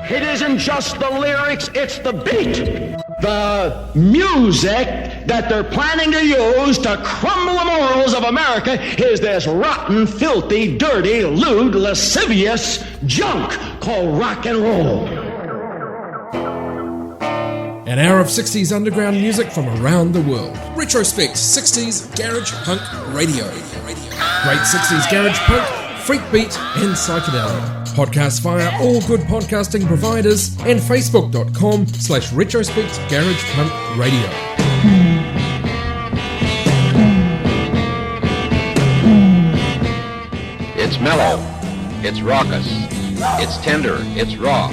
It isn't just the lyrics, it's the beat. The music that they're planning to use to crumble the morals of America is this rotten, filthy, dirty, lewd, lascivious junk called rock and roll. An hour of 60s underground music from around the world. Retrospect 60s Garage Punk Radio. Great 60s Garage Punk, FREAKBEAT and psychedelia. Podcast via all good podcasting providers and facebook.com/Retrospect Garage Punk Radio. It's mellow, it's raucous, it's tender, it's raw.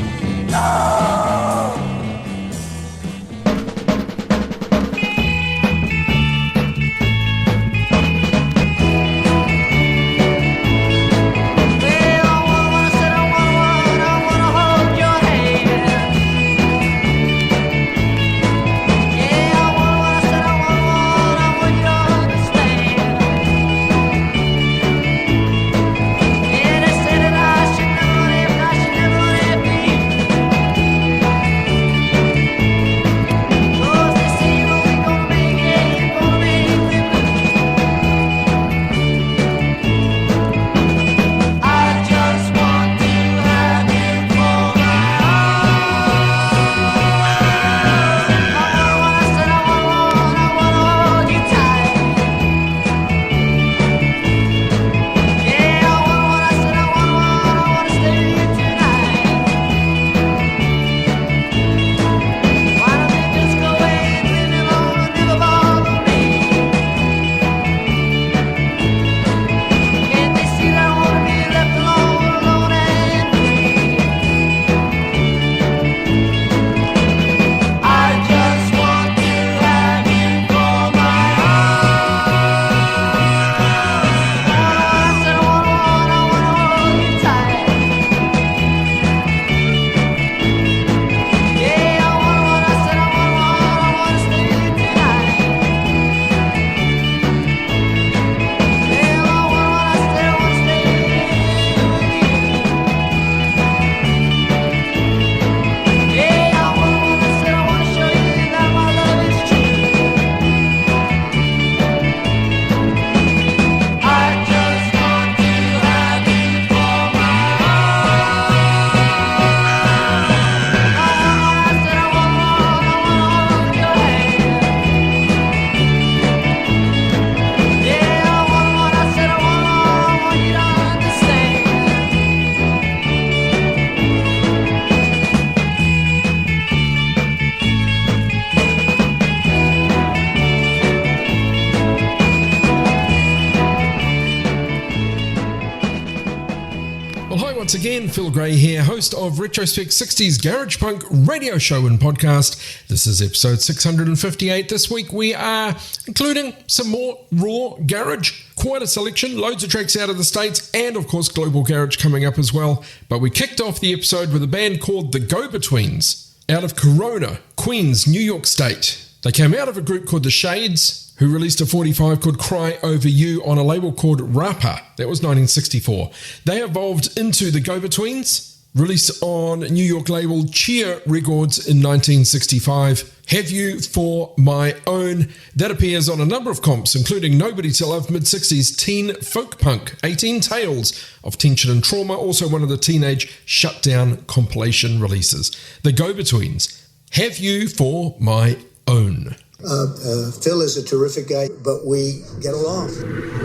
Once again, Phil Gray here, host of Retrospect 60s Garage Punk radio show and podcast. This is episode 658. This week we are including some more raw garage, quite a selection, loads of tracks out of the States, and of course global garage coming up as well. But we kicked off the episode with a band called the Go-Betweens out of Corona, Queens, New York State. They came out of a group called The Shades, who released a 45 called Cry Over You on a label called Rapa. That was 1964. They evolved into the Go-Betweens, released on New York label Cheer Records in 1965. Have You For My Own. That appears on a number of comps, including Nobody to Love, mid-60s teen folk punk, 18 Tales of Tension and Trauma, also one of the Teenage Shutdown compilation releases. The Go-Betweens, Have You For My Own. Phil is a terrific guy, but we get along.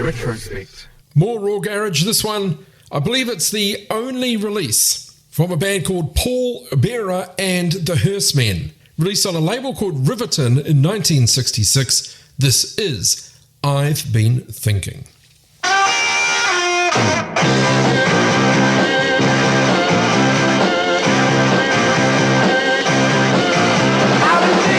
Retrospect. More raw garage. This one, I believe it's the only release from a band called Paul Bearer and the Hearsemen, released on a label called Riverton in 1966. This is I've Been Thinking. Anyway,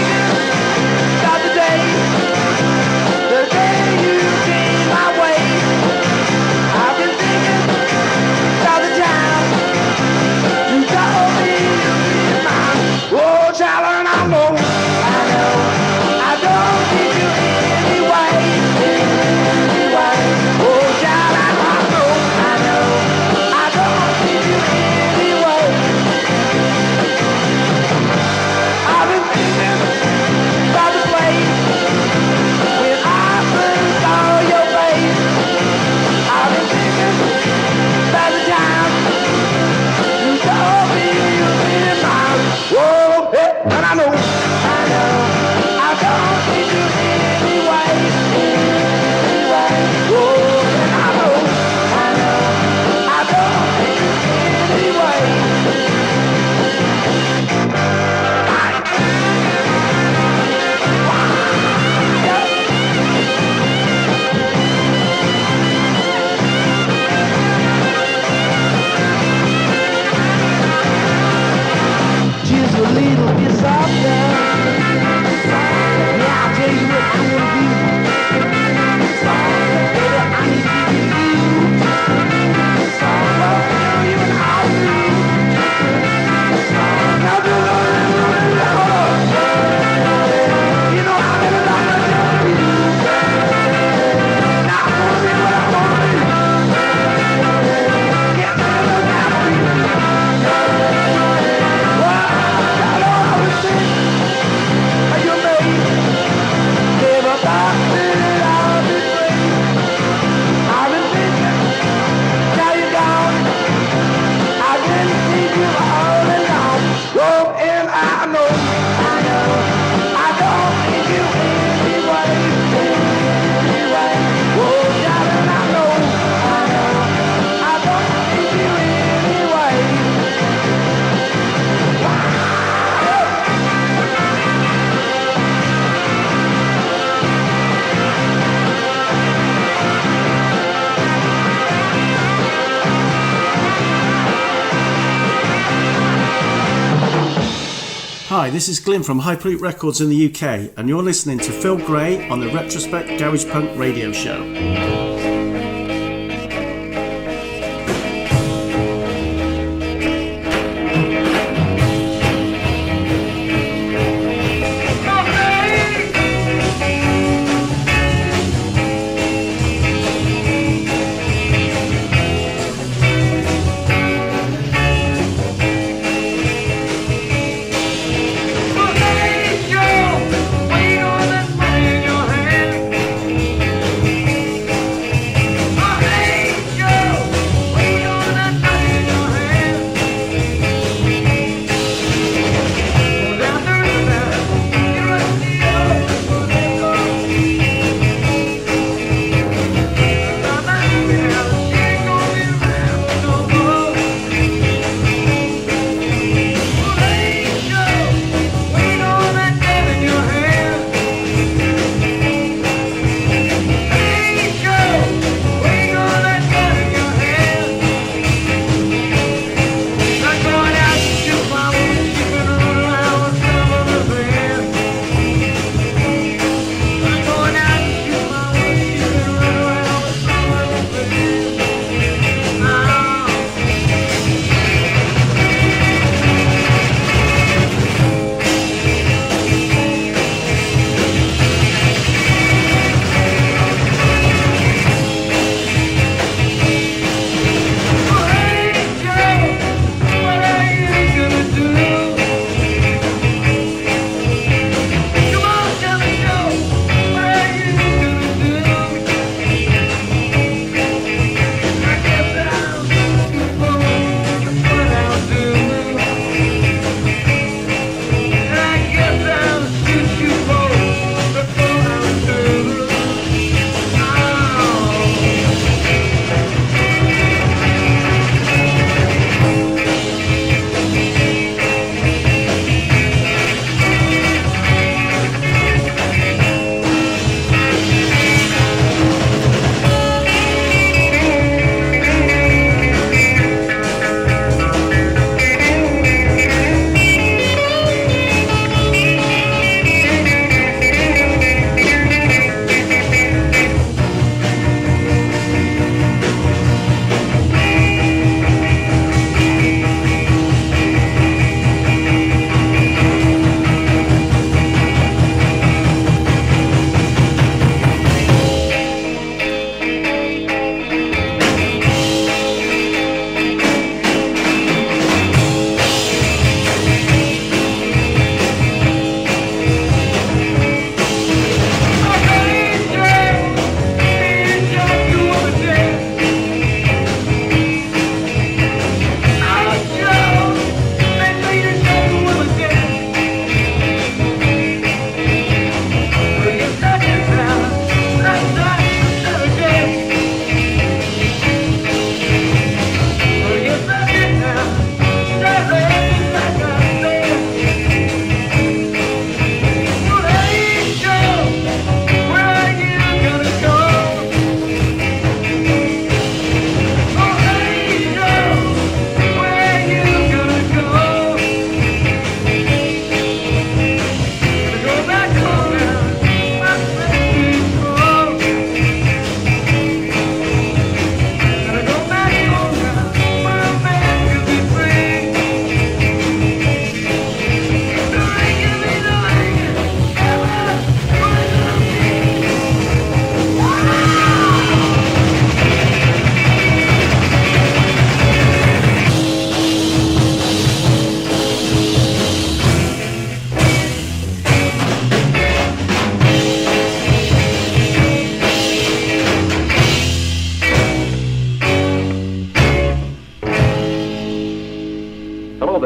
oh, child, I know. little bit softer. Yeah, I'll tell you what I wanna do. Baby, I need to give you. Well, you and I'll do. Now do you know I'm in a lot of trouble. Now I'm gonna do what I wanna do. Get me a little happy. Well, I know I was thinking of your mate. Never thought that I'd be free. I've been thinking, now you're gone. I didn't keep you all along. Oh, and I know, I don't need you anyway. Oh, darling, I know, I don't need you anyway. Hi, this is Glyn from Hyperloop Records in the UK, and you're listening to Phil Gray on the Retrospect Garage Punk Radio Show.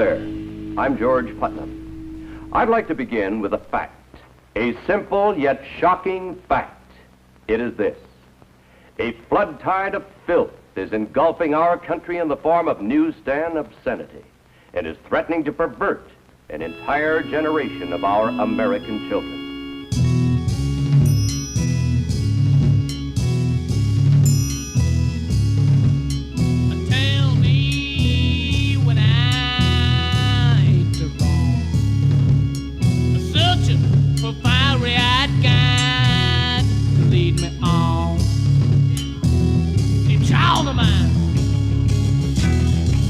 there. I'm George Putnam. I'd like to begin with a fact. A simple yet shocking fact. It is this. A flood tide of filth is engulfing our country in the form of newsstand obscenity and is threatening to pervert an entire generation of our American children. Tell me when I ain't wrong. Searching for fiery-eyed guide to lead me on. Deep child of mine.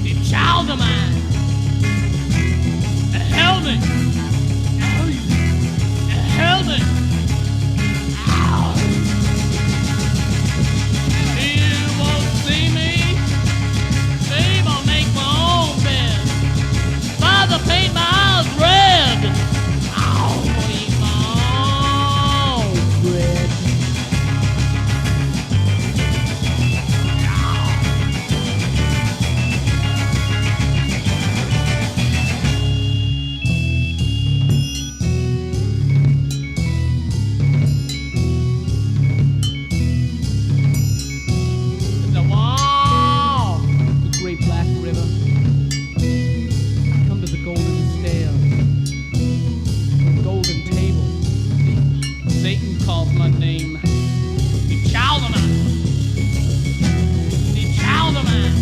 Deep child of mine. Held me. Held me. Ow. You won't see me. Babe, I'll make my own bed. Father, paint my eyes red. I'll eat my own bread. The wall, the great black river. I come to the golden stairs, the golden table. Satan calls my name. The child of mine. The child of mine.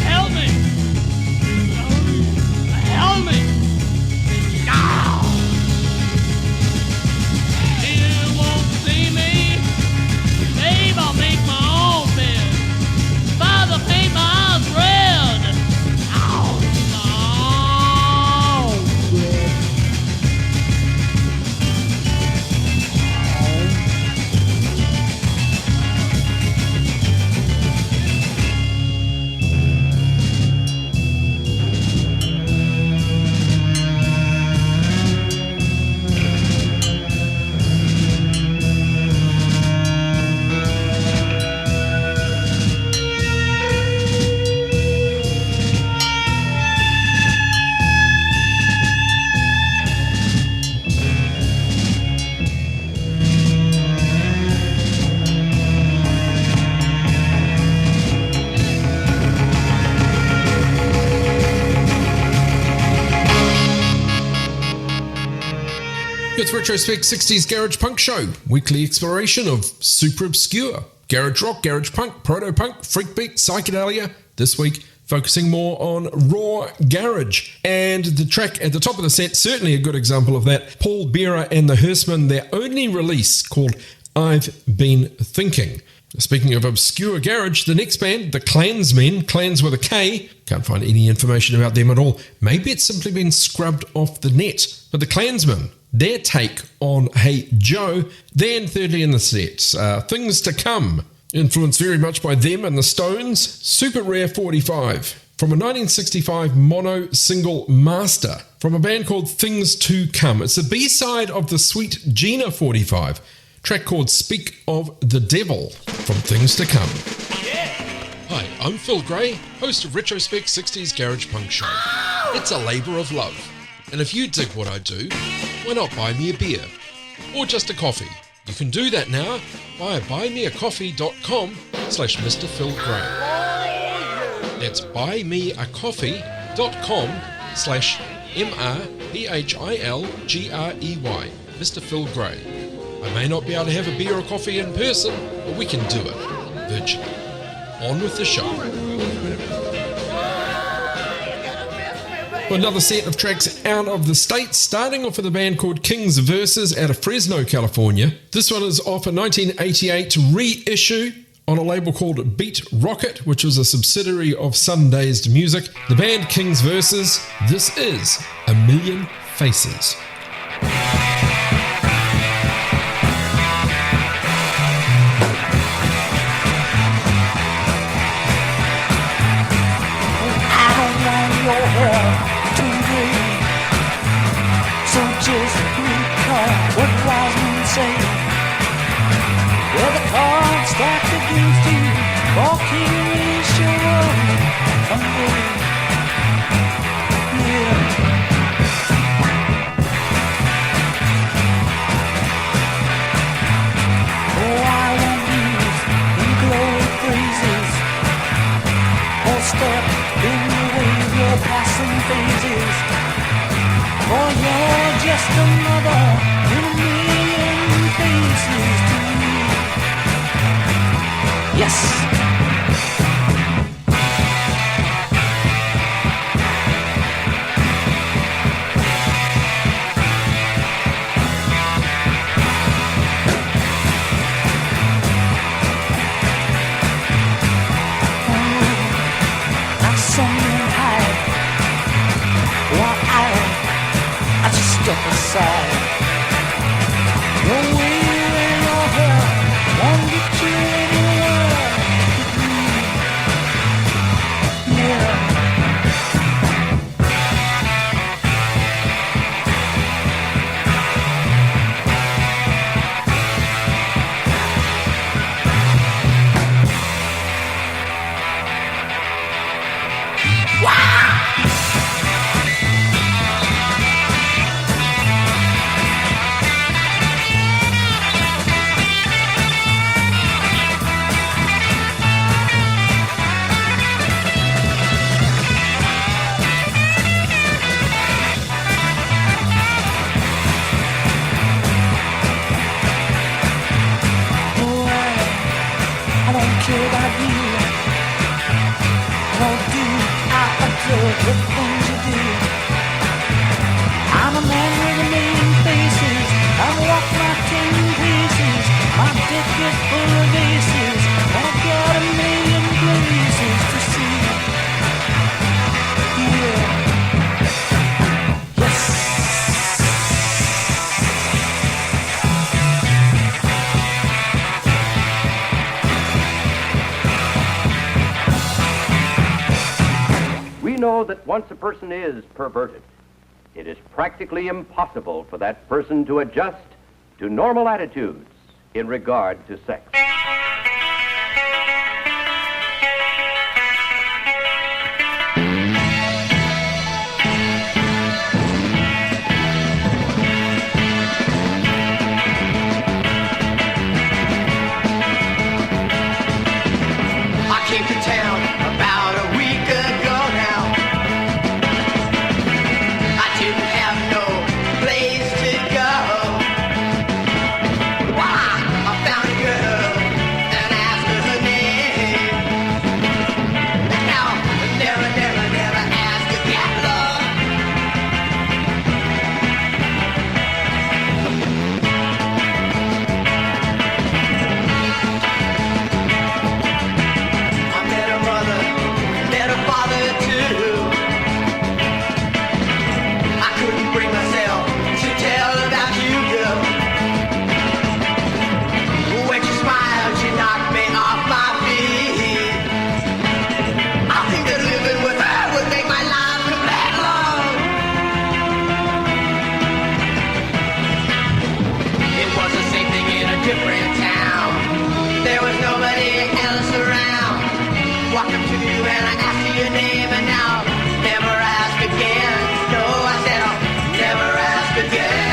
Help me. Help me. Ah. You won't see me. Babe, I'll make my own bed. Father, paint my eyes red. I'll eat my own bread. It's Retrospect 60s Garage Punk Show, weekly exploration of super obscure garage rock, garage punk, proto-punk, freakbeat, psychedelia. This week, focusing more on raw garage. And the track at the top of the set, certainly a good example of that. Paul Bearer and the Hearsemen, their only release called I've Been Thinking. Speaking of obscure garage, the next band, the Klansmen, Clans with a K, can't find any information about them at all. Maybe it's simply been scrubbed off the net. But the Klansmen, their take on Hey Joe. Then thirdly in the set, Things to Come, influenced very much by them and the Stones, Super Rare 45, from a 1965 mono single master, from a band called Things to Come. It's the B-side of the Sweet Gina 45, track called Speak of the Devil, from Things to Come. Hi, I'm Phil Gray, host of Retrospect 60s Garage Punk Show. It's a labour of love. And if you dig what I do, why not buy me a beer? Or just a coffee? You can do that now via buymeacoffee.com/Mr. Phil Gray. That's buymeacoffee.com/MrPhilGrey, Mr. Phil Gray. I may not be able to have a beer or coffee in person, but we can do it virtually. On with the show. Another set of tracks out of the States, starting off with a band called King's Verses out of Fresno, California. This one is off a 1988 reissue on a label called Beat Rocket, which was a subsidiary of Sundazed Music. The band King's Verses, this is A Million Faces. So just recall what wise men say. Where the cards stacked against you, walking is your own someday. phases. For you're just another in a million faces to me. Yes. Step aside. Your way and your hair won't get you anywhere with me. Yeah. That once a person is perverted, it is practically impossible for that person to adjust to normal attitudes in regard to sex. I came to town about a week ago now. I didn't have no place to go. Why? I found a girl and asked her her name. And now I never ask to get love. I met her mother, met her father too. I couldn't bring myself to tell about you, girl. When she smiled, she knocked me off my feet. I think that living with her would make my life a bad love. It was the same thing in a different town. There was nobody else around. Walked up to you and I asked you your name, and now never ask again. No, I said I'll never ask again.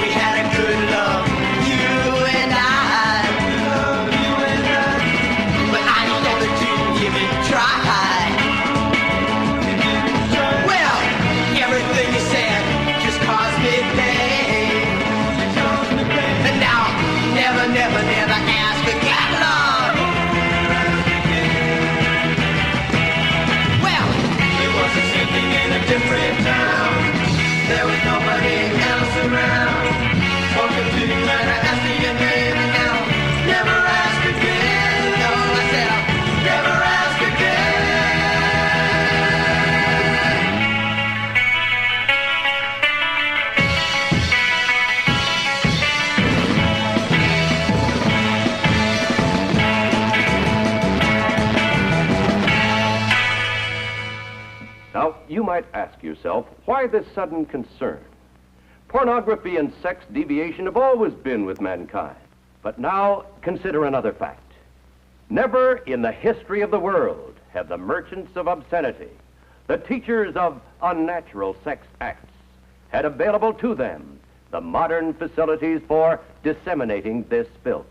We had a good love, you and I. But I don't know that you even tried. Well, everything you said just caused me pain. And now, never ask to get love. Well, it was the same thing in a different town. There was nobody else around. Talking to you and I asked you your name, and now never ask again. No, I said I'll never ask again. Now, you might ask yourself, why this sudden concern? Pornography and sex deviation have always been with mankind. But now, consider another fact. Never in the history of the world have the merchants of obscenity the teachers of unnatural sex acts had available to them the modern facilities for disseminating this filth.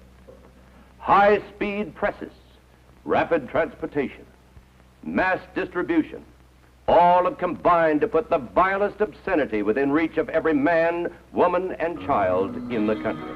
High-speed presses, rapid transportation, mass distribution, all have combined to put the vilest obscenity within reach of every man, woman, and child in the country.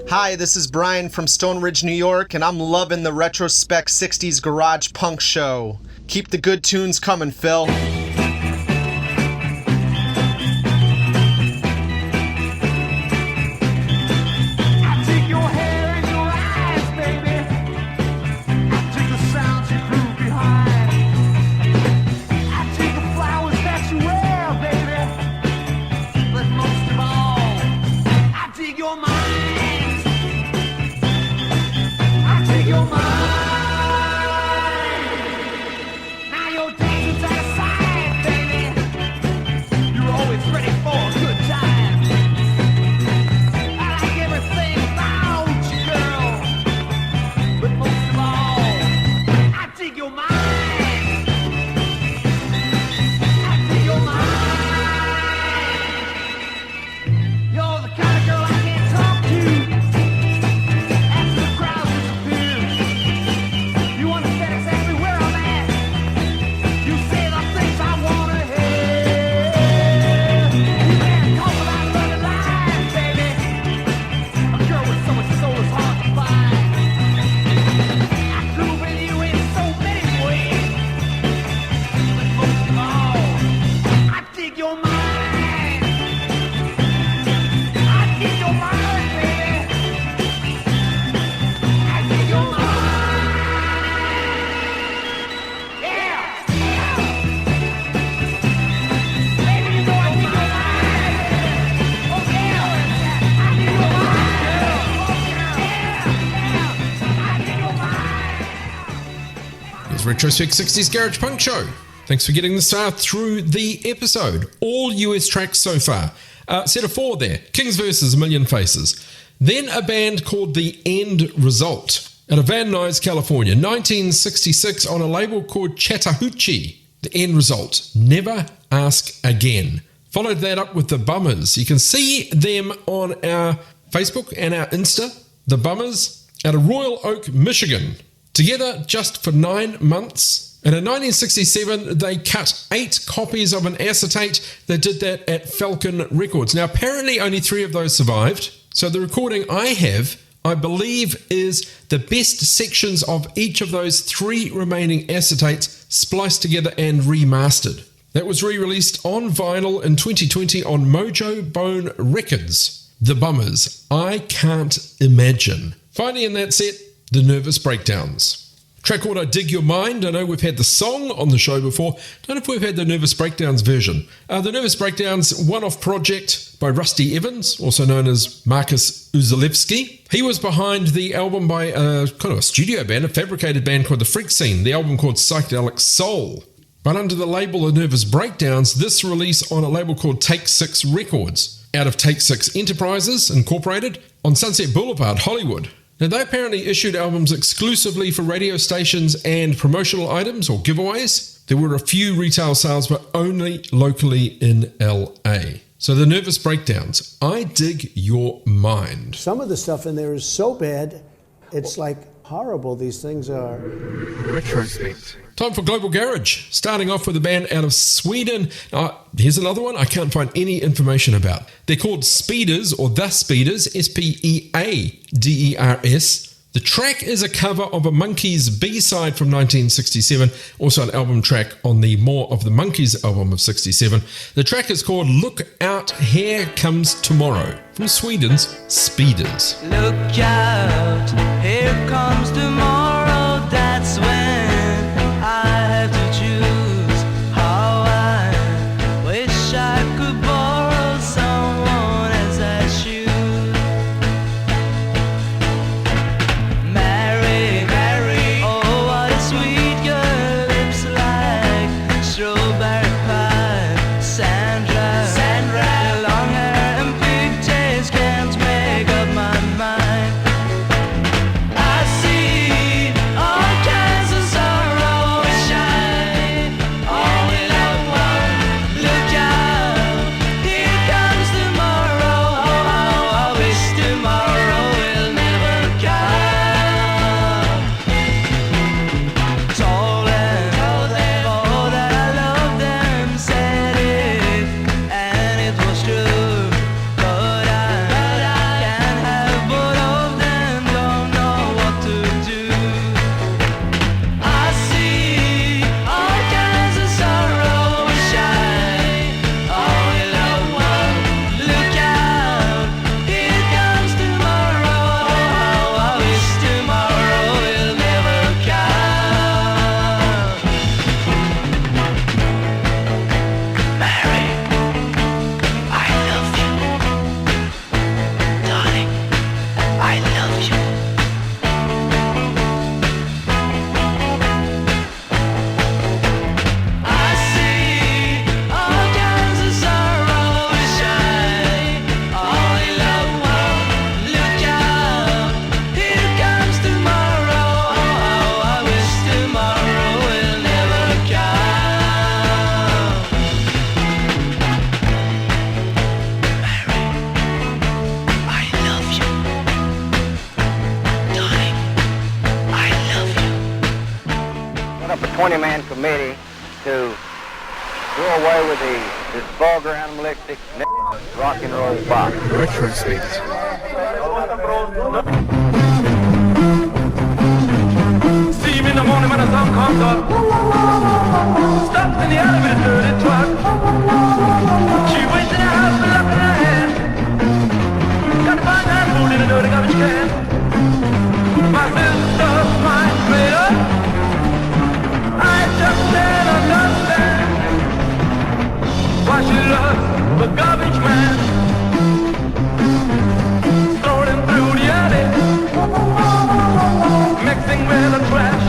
Hi, this is Brian from Stone Ridge, New York, and I'm loving the Retrospect 60s Garage Punk Show. Keep the good tunes coming, Phil. Retrospect 60s Garage Punk Show. Thanks for getting this far through the episode. All US tracks so far. Set of 4 there. Kings versus A Million Faces. Then a band called The End Result out of Van Nuys, California. 1966 on a label called Chattahoochee. The End Result. Never Ask Again. Followed that up with The Bummers. You can see them on our Facebook and our Insta. The Bummers, out of Royal Oak, Michigan. Together just for 9 months. And in 1967, they cut 8 copies of an acetate. They did that at Falcon Records. Now, apparently only 3 of those survived. So the recording I have, I believe, is the best sections of each of those 3 remaining acetates spliced together and remastered. That was re-released on vinyl in 2020 on Mojo Bone Records. The Bummers, I Can't Imagine. Finally in that set, The Nervous Breakdowns. Track called I Dig Your Mind. I know we've had the song on the show before. Don't know if we've had the Nervous Breakdowns version. The Nervous Breakdowns one-off project by Rusty Evans, also known as Marcus Uzalewski. He was behind the album by a kind of a studio band, a fabricated band called The Freak Scene, the album called Psychedelic Soul. But under the label of Nervous Breakdowns, this release on a label called Take 6 Records, out of Take 6 Enterprises Incorporated on Sunset Boulevard, Hollywood. Now, they apparently issued albums exclusively for radio stations and promotional items or giveaways. There were a few retail sales, but only locally in LA. So the Nervous Breakdowns, I Dig Your Mind. Some of the stuff in there is so bad, it's like horrible these things are. Retrospect. Time for Global Garage, starting off with a band out of Sweden. Here's another one I can't find any information about. They're called Speaders, or The Speaders, Speaders. The track is a cover of a Monkees B-side from 1967, also an album track on the More of the Monkees album of 67. The track is called Look Out, Here Comes Tomorrow, from Sweden's Speeders. Look out, here comes tomorrow, that's when I have to choose how I wish I could borrow someone as I should. Mary, Mary, oh what a sweet girl, lips like strawberry pie. Sandra, Sandra, long hair and pigtails, can't make up my mind. I see all kinds of sorrow and shine, all in one. Look out, here comes tomorrow. Oh, how I wish tomorrow will never come. Told them all that I love them, said it, and it was true. But I can't have both of them, don't know what to do. I see all kinds of sorrow and shine, all in one. Look out, here comes tomorrow. Oh, how I wish tomorrow will never come. Mary, I love you. Darling, I love you. I see all kinds of sorrow and shine, all in one. Look out, here comes tomorrow. Oh, how I wish tomorrow will never come. Mary, I love you. Darling, I love you. Put up a 20-man committee to do away with this vulgar, animalistic, rock and roll box. Retrospect. See me in the morning when the sun comes up. Stopped in the alley with a dirty truck. She waits in the house with a lock in her hand. Got to find that food in a dirty garbage can. My sister, my trailer, I just can't understand why she loves the garbage man. Throwing him through the alley, mixing with the trash.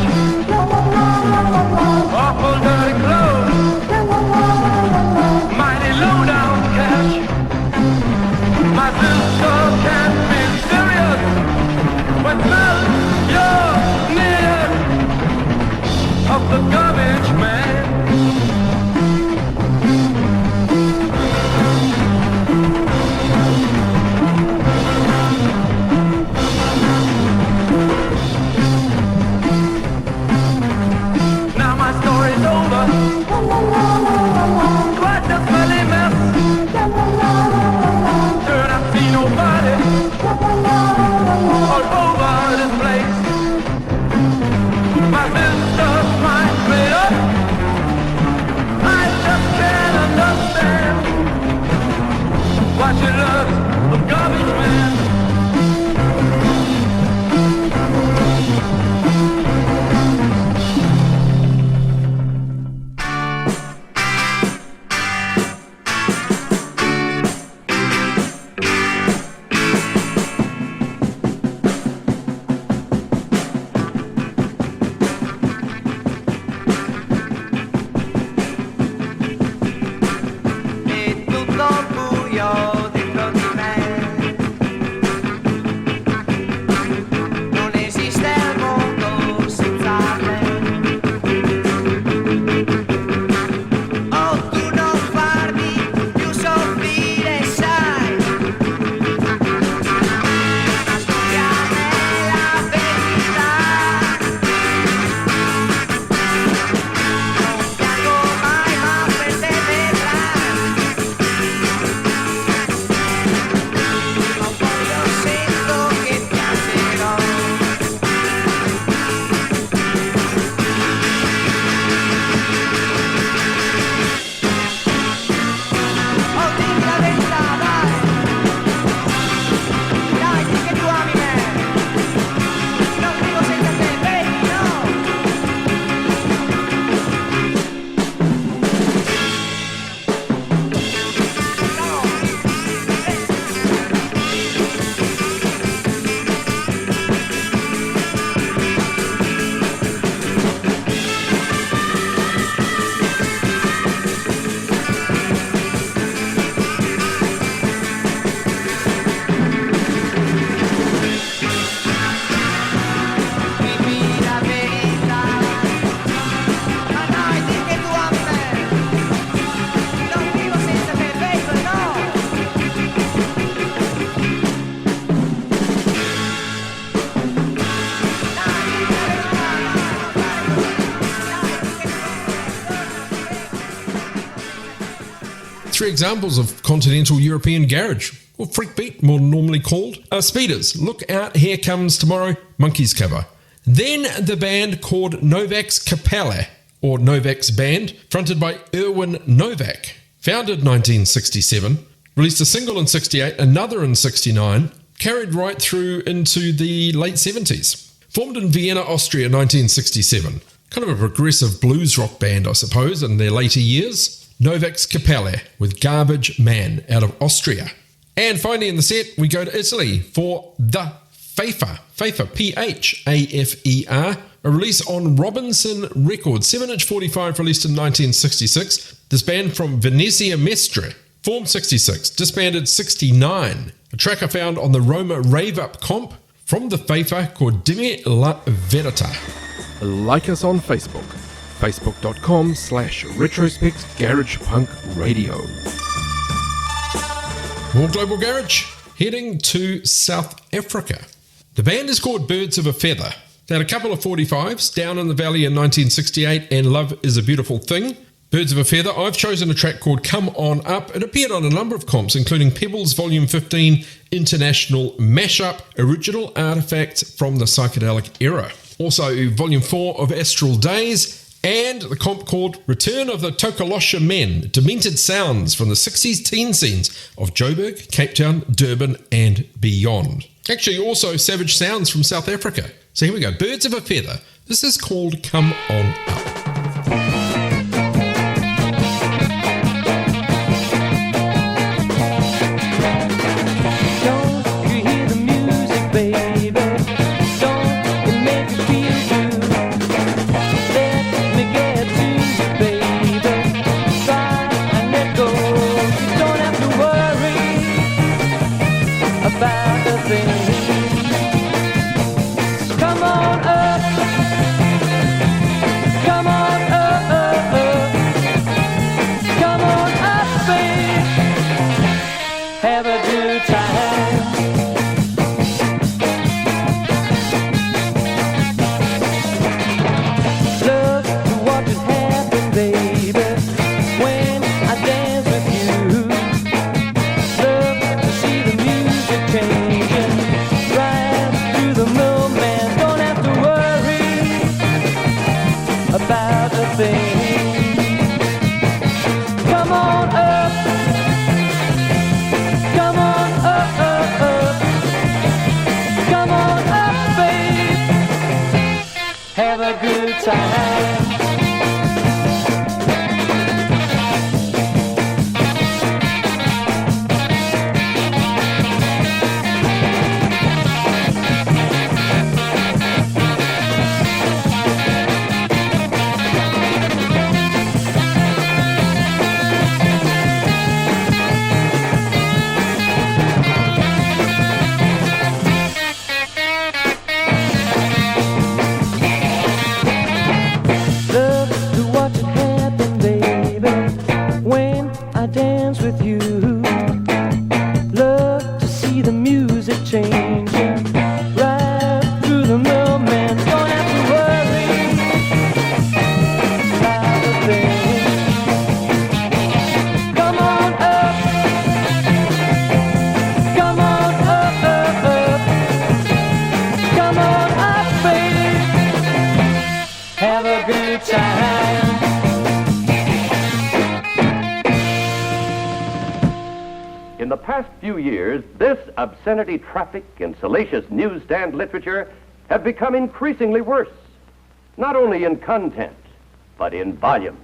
three examples of continental European garage, or FREAKBEAT more normally called, are Speaders, Look Out, Here Comes Tomorrow, Monkeys cover. Then the band called Novak's Kapelle, or Novak's Band, fronted by Erwin Novak. Founded 1967, released a single in 68, another in 69, carried right through into the late 70s. Formed in Vienna, Austria 1967. Kind of a progressive blues rock band, I suppose, in their later years. Novak's Kapelle with Garbage Man out of Austria. And finally in the set, we go to Italy for the Phafer, P-H-A-F-E-R, a release on Robinson Records, 7-inch 45 released in 1966. This band from Venezia Mestre, formed 66, disbanded 69. A track I found on the Roma Rave Up comp from the Phafer called Dimmi la Verita. Like us on Facebook, facebook.com/Retrospect Garage Punk Radio. More Global Garage, heading to South Africa. The band is called Birds of a Feather. They had a couple of 45s, Down in the Valley in 1968 and Love is a Beautiful Thing. Birds of a Feather, I've chosen a track called Come On Up. It appeared on a number of comps, including Pebbles Volume 15, International Mashup, Original Artifacts from the Psychedelic Era. Also Volume 4 of Astral Days, and the comp called Return of the Tokolosha Men, Demented Sounds from the 60s teen scenes of Joburg, Cape Town, Durban and beyond. Actually also Savage Sounds from South Africa. So here we go, Birds of a Feather. This is called Come On Up. In the past few years, this obscenity traffic and salacious newsstand literature have become increasingly worse, not only in content, but in volume.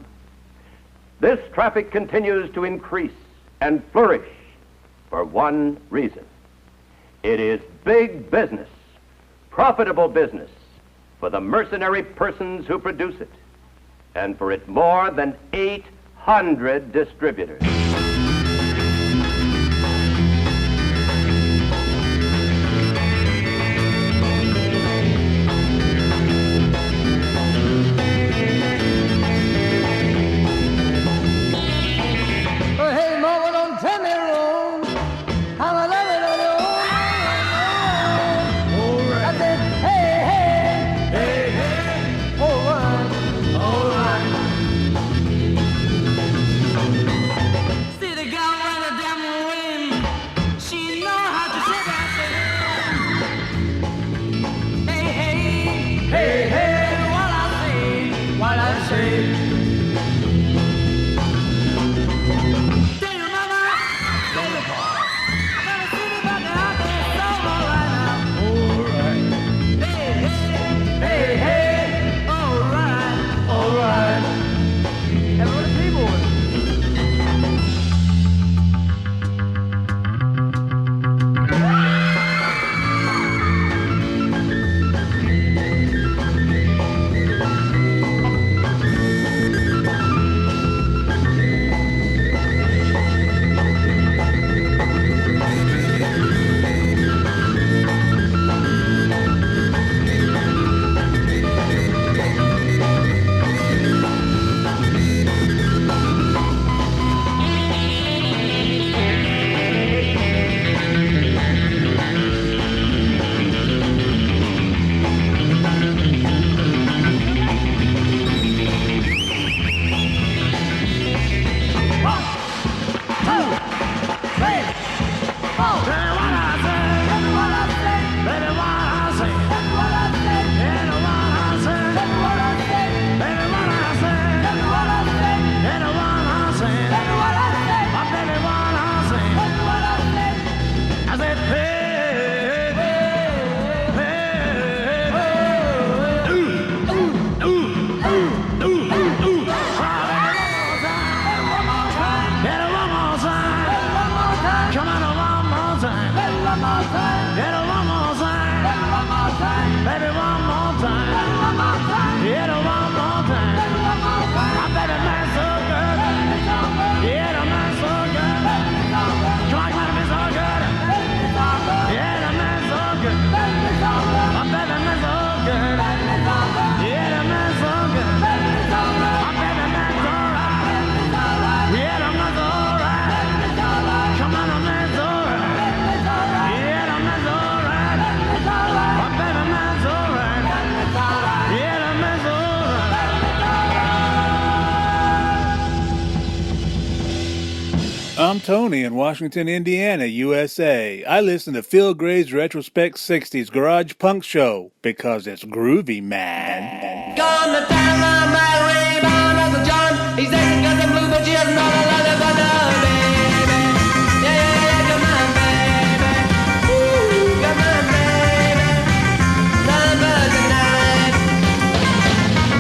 This traffic continues to increase and flourish for one reason. It is big business, profitable business for the mercenary persons who produce it, and for its more than 800 distributors. I'm Tony in Washington, Indiana, USA. I listen to Phil Gray's Retrospect 60s Garage Punk Show because it's groovy, man. Gonna tell my rebound Uncle John. He's acting got the blue, but she has not a lot of fun, baby. Yeah, come on, baby. Ooh, come on, baby. Summer tonight.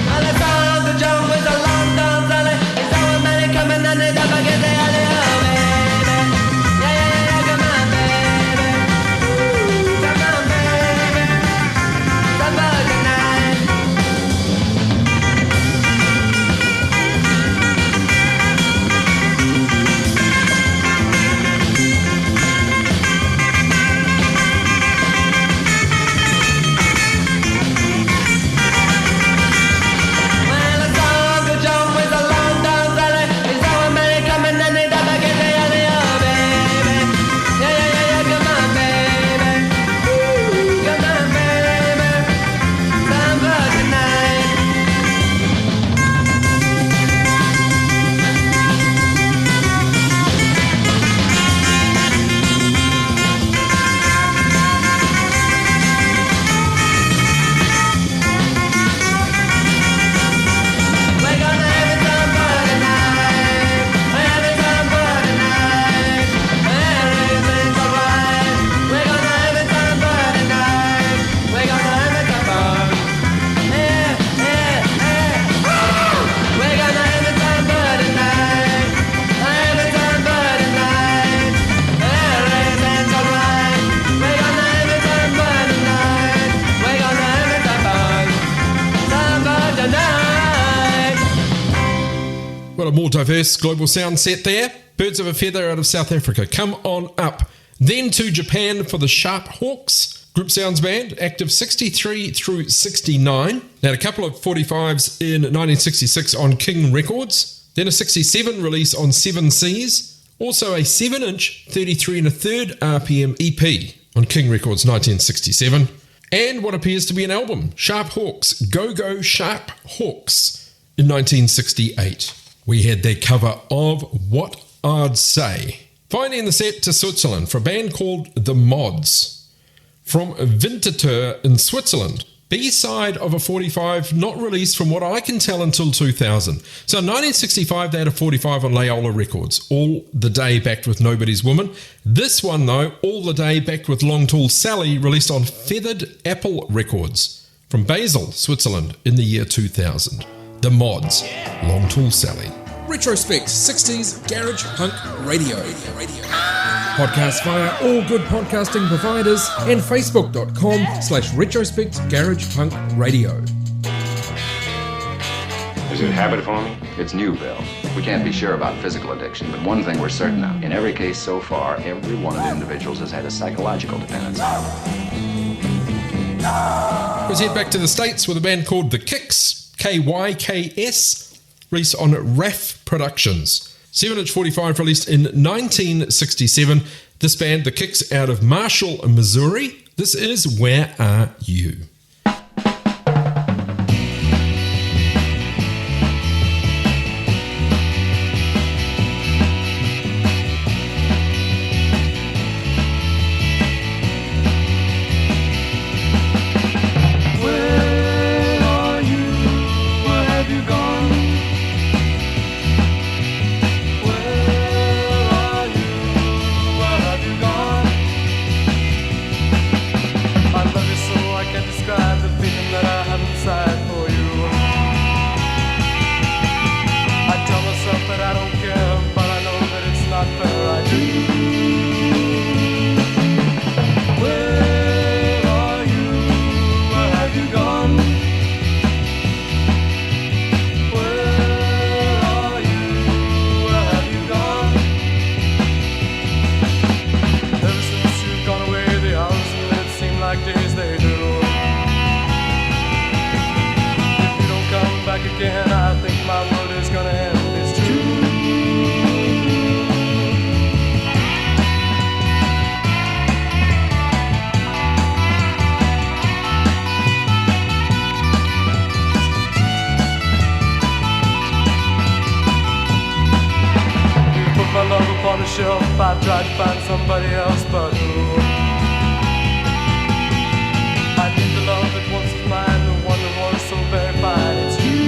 Well, I saw Uncle John with a long Don Sally. He saw a man coming and they don't forget the alley, oh, baby. Yeah, come on, baby. Ooh, come on, baby. Summer tonight. Well, I saw Uncle John with a long Don Sally. He saw a man coming and they don't forget the alley, oh, baby. Yeah, come on, baby. Ooh, come on, baby. Summer tonight. We're gonna have it summer tonight. We're having summer tonight. Everything's alright. We're gonna have it summer tonight. We're gonna have it summer. Woo! We're gonna have it summer tonight. Have it summer tonight. Everything's alright. We're gonna have it summer tonight. We're gonna have it summer tonight. What a more diverse global sound set there. Birds of a Feather out of South Africa. Come on up. Then to Japan for the Sharp Hawks Group Sounds Band, active 63 through 69. They had a couple of 45s in 1966 on King Records. Then a 67 release on 7 Seas. Also a 7-inch 33 and a third RPM EP on King Records 1967. And what appears to be an album, Sharp Hawks, Go Go Sharp Hawks in 1968. We had their cover of What I'd Say. Finally in the set to Switzerland for a band called The Mods. From Winterthur in Switzerland. B-side of a 45 not released from what I can tell until 2000. So in 1965 they had a 45 on Layola Records. All the Day backed with Nobody's Woman. This one though, All the Day backed with Long Tall Sally, released on Feathered Apple Records. From Basel, Switzerland in the year 2000. The Mods, Long Tall Sally. Retrospect 60s Garage Punk Radio. Podcast via all good podcasting providers and facebook.com/Retrospect Garage Punk Radio. Is it habit forming? It's new, Bill. We can't be sure about physical addiction, but one thing we're certain of. In every case so far, every one of the individuals has had a psychological dependence. Let's head back to the States with a band called the Kyks, Kyks, released on RAF Productions. 7-inch 45 released in 1967. This band, the Kyks, out of Marshall, Missouri. This is Where Are You? I love you so I can't describe. on the shelf. I've tried to find somebody else, but who? I need the love that once was mine, the one that was so very fine. It's you.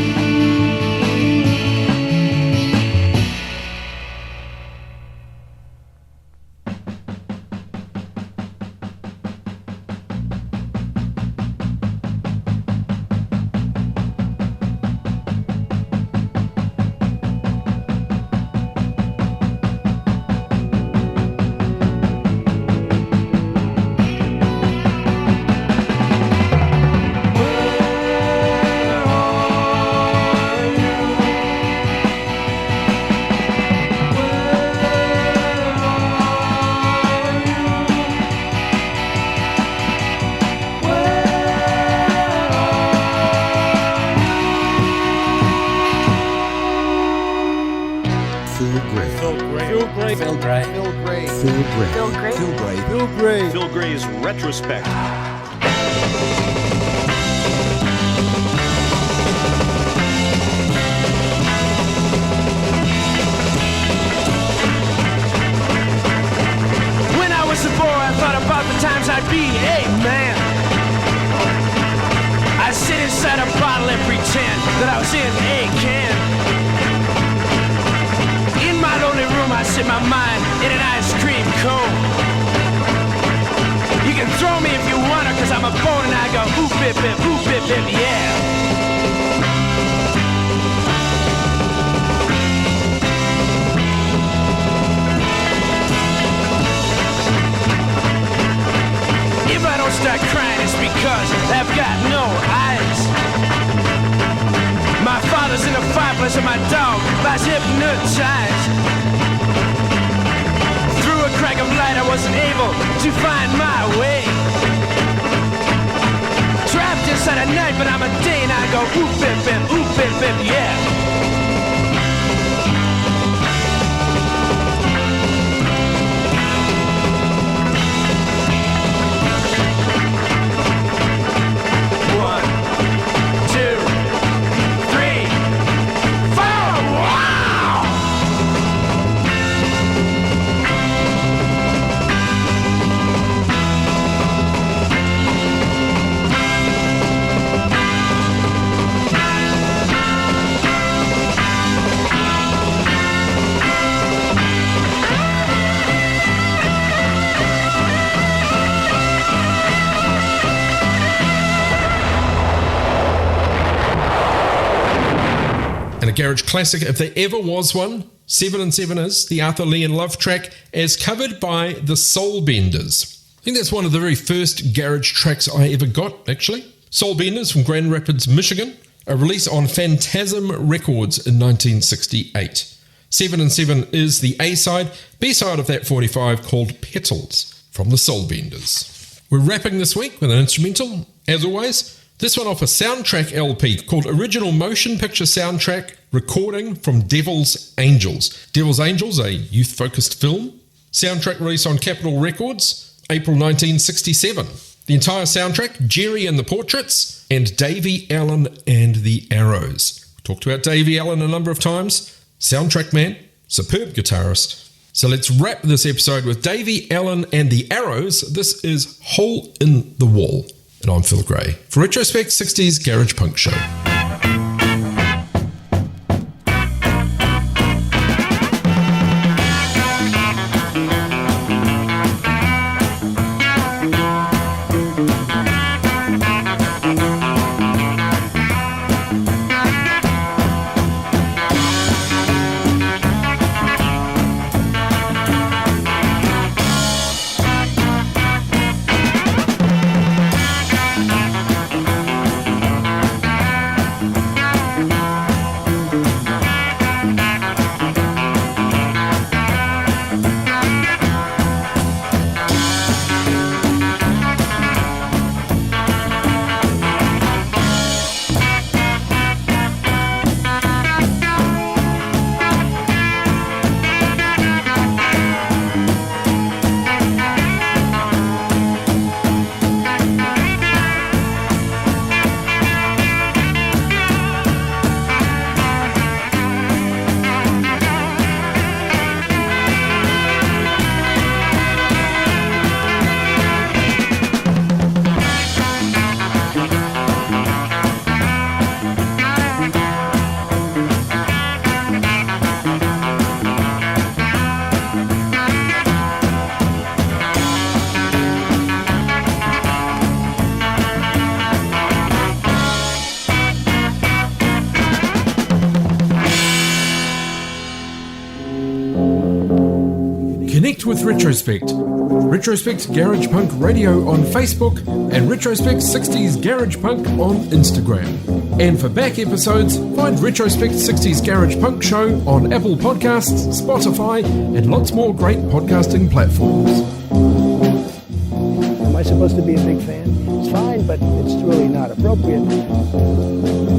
Phil Gray's Retrospect. When I was a boy, I thought about the times I'd be a man. I'd sit inside a bottle and pretend that I was in a can. In my lonely room, I sit my mind in an ice cream cone. You can throw me if you wanna, cause I'm a bone and I go ooh bip bip, yeah. If I don't start crying, it's because I've got no eyes. My father's in the fireplace and my dog lies hypnotized. Through a crack of light, I wasn't able to find my way. Trapped inside a night, but I'm a day and I go ooh bip, yeah. Garage classic, if there ever was one. 7 and 7 is the Arthur Lee and Love track, as covered by the Soulbenders. I think that's one of the very first garage tracks I ever got, actually. Soulbenders from Grand Rapids, Michigan, a release on Phantasm Records in 1968. 7 and 7 is the A-side, B-side of that 45 called Petals from the Soulbenders. We're wrapping this week with an instrumental, as always. This one off a soundtrack LP called Original Motion Picture Soundtrack Recording from Devil's Angels. Devil's Angels, a youth-focused film. Soundtrack release on Capitol Records, April 1967. The entire soundtrack, Jerry and the Portraits, and Davie, Allan and the Arrows. We talked about Davie Allan a number of times. Soundtrack man, superb guitarist. So let's wrap this episode with Davie, Allan and the Arrows. This is Hole in the Wall. And I'm Phil Gray for Retrospect 60s Garage Punk Show. with Retrospect. Retrospect Garage Punk Radio on Facebook and Retrospect 60s Garage Punk on Instagram. And for back episodes, find Retrospect 60s Garage Punk Show on Apple Podcasts, Spotify, and lots more great podcasting platforms. Am I supposed to be a big fan? It's fine, but it's really not appropriate.